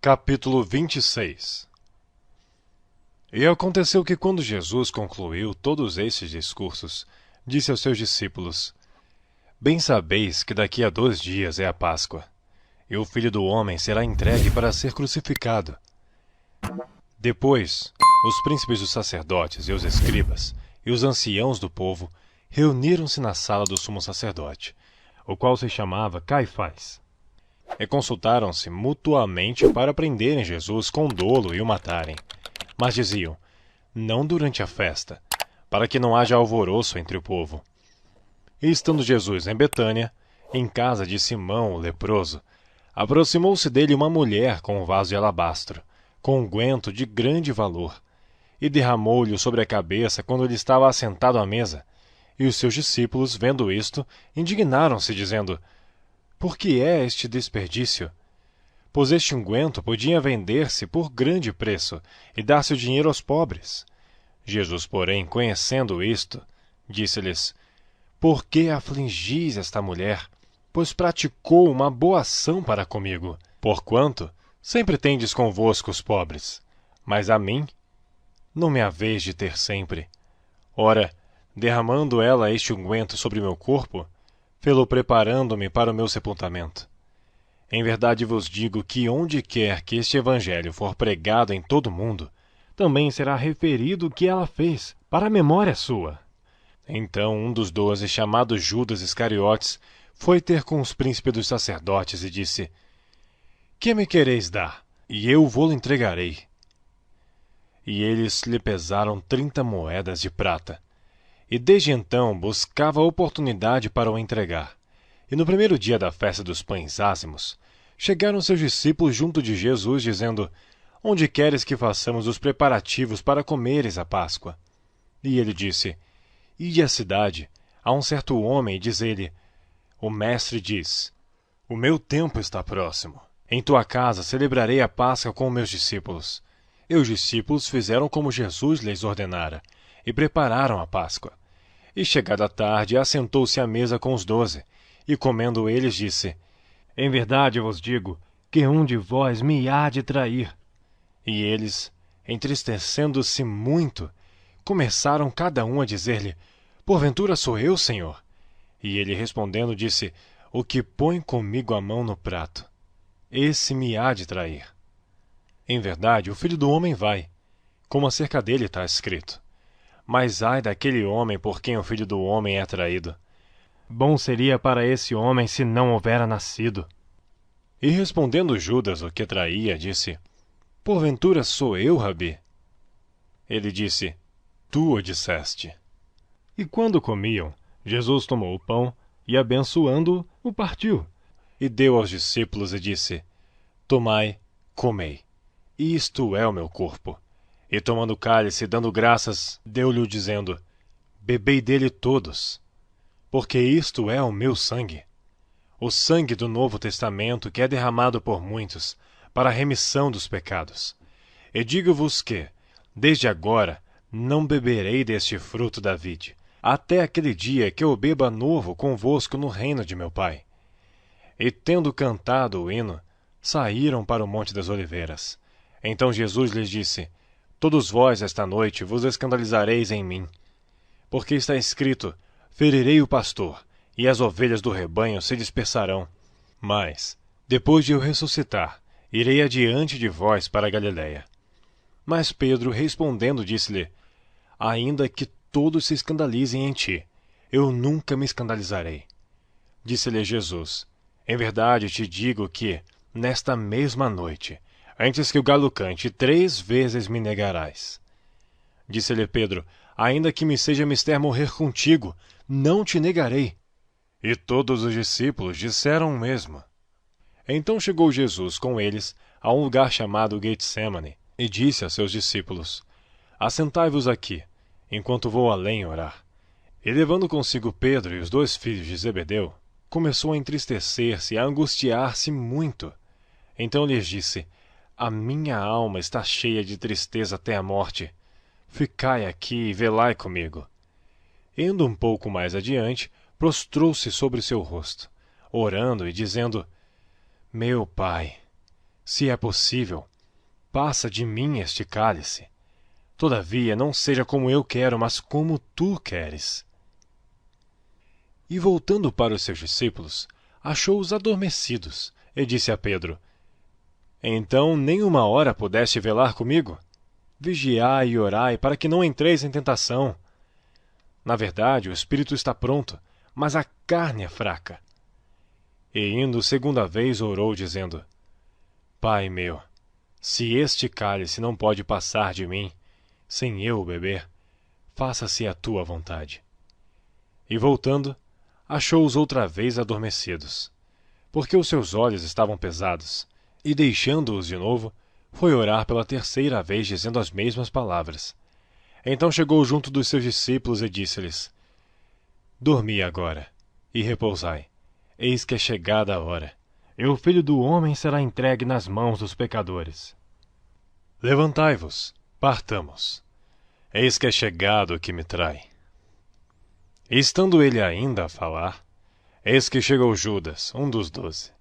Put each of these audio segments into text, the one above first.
Capítulo 26. E aconteceu que quando Jesus concluiu todos estes discursos, disse aos seus discípulos: Bem sabeis que daqui a 2 dias é a Páscoa, e o Filho do Homem será entregue para ser crucificado. Depois, os príncipes dos sacerdotes e os escribas e os anciãos do povo reuniram-se na sala do sumo sacerdote, o qual se chamava Caifás. E consultaram-se mutuamente para prenderem Jesus com dolo e o matarem. Mas diziam: não durante a festa, para que não haja alvoroço entre o povo. E estando Jesus em Betânia, em casa de Simão o leproso, aproximou-se dele uma mulher com um vaso de alabastro, com unguento de grande valor, e derramou-lhe sobre a cabeça quando ele estava assentado à mesa. E os seus discípulos, vendo isto, indignaram-se, dizendo: Por que é este desperdício? Pois este unguento podia vender-se por grande preço e dar-se o dinheiro aos pobres. Jesus, porém, conhecendo isto, disse-lhes: Por que afligis esta mulher? Pois praticou uma boa ação para comigo. Porquanto sempre tendes convosco os pobres, mas a mim não me haveis de ter sempre. Ora, derramando ela este unguento sobre meu corpo, fê-lo preparando-me para o meu sepultamento. Em verdade vos digo que onde quer que este evangelho for pregado em todo o mundo, também será referido o que ela fez, para a memória sua. Então um dos 12, chamado Judas Iscariotes, foi ter com os príncipes dos sacerdotes e disse: Que me quereis dar? E eu vô-lo entregarei. E eles lhe pesaram 30 moedas de prata. E desde então buscava oportunidade para o entregar. E no primeiro dia da festa dos pães ázimos, chegaram seus discípulos junto de Jesus, dizendo: Onde queres que façamos os preparativos para comeres a Páscoa? E ele disse: Ide à cidade, a um certo homem, e diz-lhe: O mestre diz: O meu tempo está próximo. Em tua casa celebrarei a Páscoa com meus discípulos. E os discípulos fizeram como Jesus lhes ordenara, e prepararam a Páscoa. E chegada a tarde, assentou-se à mesa com os 12, e comendo eles, disse: Em verdade vos digo que um de vós me há de trair. E eles, entristecendo-se muito, começaram cada um a dizer-lhe: Porventura sou eu, Senhor? E ele respondendo disse: O que põe comigo a mão no prato, esse me há de trair. Em verdade, o Filho do Homem vai, como acerca dele está escrito. Mas ai daquele homem por quem o Filho do Homem é traído. Bom seria para esse homem se não houvera nascido. E respondendo Judas, o que traía, disse: Porventura sou eu, Rabi? Ele disse: Tu o disseste. E quando comiam, Jesus tomou o pão e, abençoando-o, o partiu. E deu aos discípulos e disse: Tomai, comei. Isto é o meu corpo. E tomando o cálice, dando graças, deu-lhe dizendo: Bebei dele todos, porque isto é o meu sangue, o sangue do Novo Testamento que é derramado por muitos, para a remissão dos pecados. E digo-vos que, desde agora, não beberei deste fruto da vide, até aquele dia que eu beba novo convosco no reino de meu Pai. E tendo cantado o hino, saíram para o Monte das Oliveiras. Então Jesus lhes disse: Todos vós esta noite vos escandalizareis em mim. Porque está escrito: Ferirei o pastor, e as ovelhas do rebanho se dispersarão. Mas, depois de eu ressuscitar, irei adiante de vós para a Galiléia. Mas Pedro, respondendo, disse-lhe: Ainda que todos se escandalizem em ti, eu nunca me escandalizarei. Disse-lhe Jesus: Em verdade te digo que, nesta mesma noite, antes que o galo cante, 3 vezes me negarás. Disse-lhe Pedro: Ainda que me seja mister morrer contigo, não te negarei. E todos os discípulos disseram o mesmo. Então chegou Jesus com eles a um lugar chamado Getsemane, e disse a seus discípulos: Assentai-vos aqui, enquanto vou além orar. E levando consigo Pedro e os 2 filhos de Zebedeu, começou a entristecer-se e a angustiar-se muito. Então lhes disse: A minha alma está cheia de tristeza até a morte. Ficai aqui e velai comigo. Indo um pouco mais adiante, prostrou-se sobre seu rosto, orando e dizendo: Meu Pai, Se é possível, passa de mim este cálice. Todavia, não seja como eu quero, mas como tu queres. E voltando para os seus discípulos, achou-os adormecidos, e disse a Pedro: Então nem uma hora pudeste velar comigo? Vigiai e orai, para que não entreis em tentação. Na verdade, o espírito está pronto, mas a carne é fraca. E indo segunda vez orou, dizendo: Pai meu, se este cálice não pode passar de mim, sem eu o beber, faça-se a tua vontade. E voltando, achou-os outra vez adormecidos, porque os seus olhos estavam pesados, e deixando-os de novo, foi orar pela terceira vez, dizendo as mesmas palavras. Então chegou junto dos seus discípulos e disse-lhes: Dormi agora, e repousai. Eis que é chegada a hora, e o Filho do Homem será entregue nas mãos dos pecadores. Levantai-vos, partamos. Eis que é chegado o que me trai. E estando ele ainda a falar, eis que chegou Judas, um dos 12,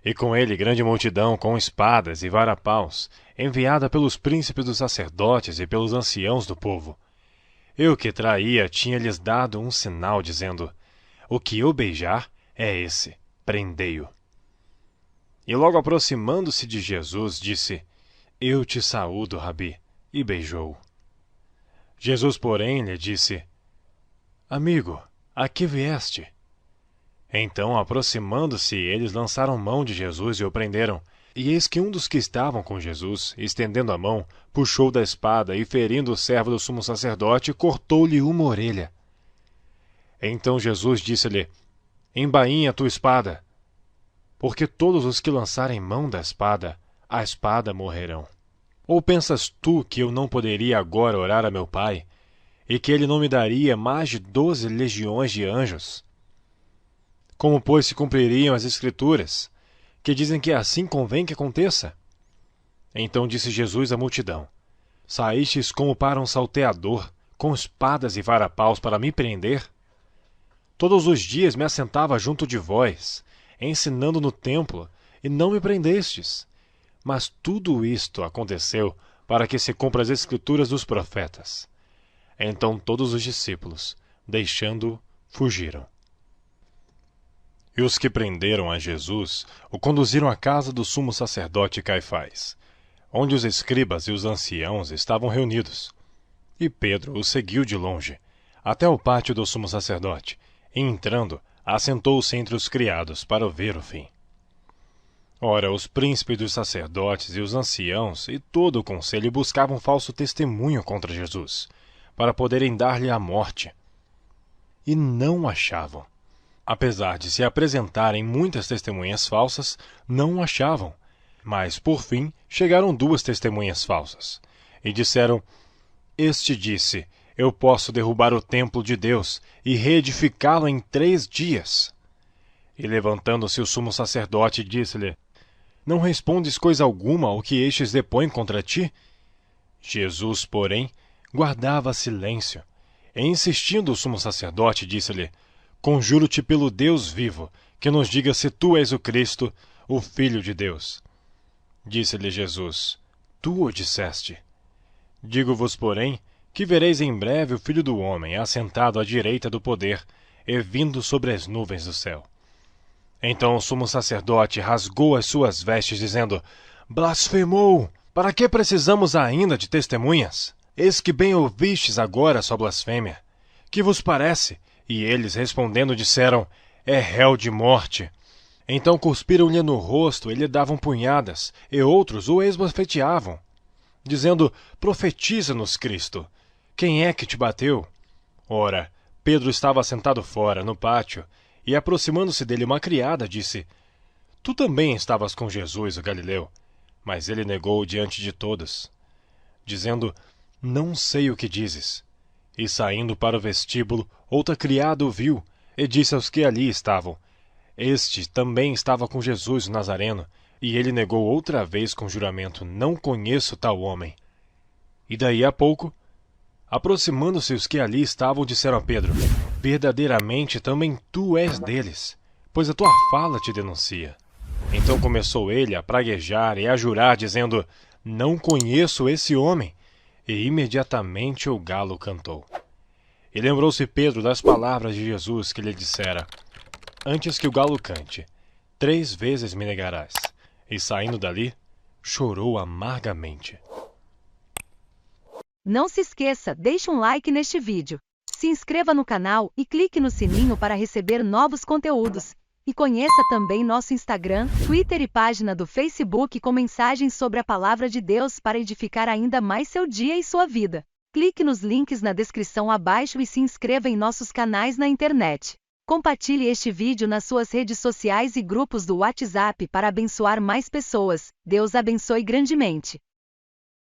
e com ele grande multidão com espadas e varapaus, enviada pelos príncipes dos sacerdotes e pelos anciãos do povo. E o que traía tinha-lhes dado um sinal, dizendo: O que eu beijar é esse, prendei-o. E logo aproximando-se de Jesus, disse: Eu te saúdo, Rabi, e beijou-o. Jesus, porém, lhe disse: Amigo, a que vieste? Então, aproximando-se, eles lançaram mão de Jesus e o prenderam. E eis que um dos que estavam com Jesus, estendendo a mão, puxou da espada e, ferindo o servo do sumo sacerdote, cortou-lhe uma orelha. Então Jesus disse-lhe: Embainha a tua espada, porque todos os que lançarem mão da espada, a espada morrerão. Ou pensas tu que eu não poderia agora orar a meu Pai, e que ele não me daria mais de 12 legiões de anjos? Como, pois, se cumpririam as Escrituras, que dizem que assim convém que aconteça? Então disse Jesus à multidão: Saístes como para um salteador, com espadas e varapaus para me prender? Todos os dias me assentava junto de vós, ensinando no templo, e não me prendestes. Mas tudo isto aconteceu para que se cumpra as Escrituras dos profetas. Então todos os discípulos, deixando-o, fugiram. E os que prenderam a Jesus o conduziram à casa do sumo sacerdote Caifás, onde os escribas e os anciãos estavam reunidos. E Pedro o seguiu de longe, até o pátio do sumo sacerdote, e entrando, assentou-se entre os criados para ver o fim. Ora, os príncipes dos sacerdotes e os anciãos e todo o conselho buscavam falso testemunho contra Jesus, para poderem dar-lhe a morte. E não achavam. Apesar de se apresentarem muitas testemunhas falsas, não o achavam. Mas, por fim, chegaram 2 testemunhas falsas. E disseram: Este disse: Eu posso derrubar o templo de Deus e reedificá-lo em 3 dias. E levantando-se o sumo sacerdote, disse-lhe: Não respondes coisa alguma ao que estes depõem contra ti? Jesus, porém, guardava silêncio. E insistindo o sumo sacerdote, disse-lhe: Conjuro-te pelo Deus vivo, que nos diga se tu és o Cristo, o Filho de Deus. Disse-lhe Jesus: Tu o disseste. Digo-vos, porém, que vereis em breve o Filho do Homem assentado à direita do poder e vindo sobre as nuvens do céu. Então o sumo sacerdote rasgou as suas vestes, dizendo: Blasfemou! Para que precisamos ainda de testemunhas? Eis que bem ouvistes agora sua blasfêmia. Que vos parece? E eles, respondendo, disseram: É réu de morte. Então cuspiram-lhe no rosto e lhe davam punhadas, e outros o esbofeteavam, dizendo: Profetiza-nos, Cristo. Quem é que te bateu? Ora, Pedro estava sentado fora, no pátio, e aproximando-se dele uma criada, disse: Tu também estavas com Jesus, o Galileu. Mas ele negou diante de todos, dizendo: Não sei o que dizes. E saindo para o vestíbulo, outra criada o viu, e disse aos que ali estavam: Este também estava com Jesus o Nazareno. E ele negou outra vez com juramento: Não conheço tal homem. E daí a pouco, aproximando-se os que ali estavam, disseram a Pedro: Verdadeiramente também tu és deles, pois a tua fala te denuncia. Então começou ele a praguejar e a jurar, dizendo: Não conheço esse homem. E imediatamente o galo cantou. E lembrou-se Pedro das palavras de Jesus que lhe dissera: Antes que o galo cante, 3 vezes me negarás. E saindo dali, chorou amargamente. Não se esqueça, deixe um like neste vídeo. Se inscreva no canal e clique no sininho para receber novos conteúdos. E conheça também nosso Instagram, Twitter e página do Facebook com mensagens sobre a Palavra de Deus para edificar ainda mais seu dia e sua vida. Clique nos links na descrição abaixo e se inscreva em nossos canais na internet. Compartilhe este vídeo nas suas redes sociais e grupos do WhatsApp para abençoar mais pessoas. Deus abençoe grandemente.